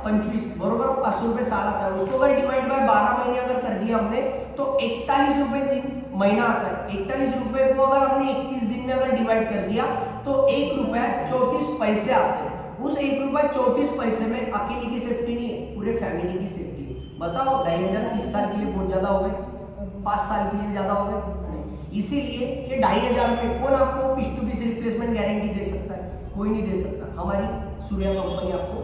25 बरोबर 500 रुपये साल आता है। उसको अगर डिवाइड बाय 12 महीने अगर कर दिया हमने तो 41 रुपये दिन महीना आता है। 41 रुपये को अगर हमने 21 दिन में अगर डिवाइड कर दिया तो 1 रुपया 34 पैसे आते हैं। उस 1 रुपया 34 पैसे में अकेले की सेफ्टी नहीं है, पूरे फैमिली की सेफ्टी है। बताओ 2,500 30 साल के लिए बहुत ज्यादा हो गए, 5 साल के लिए ज्यादा हो गए नहीं। इसीलिए ये 2,500 में कौन आपको piece to piece replacement guarantee दे सकता है? कोई नहीं दे सकता, हमारी सूर्या कंपनी आपको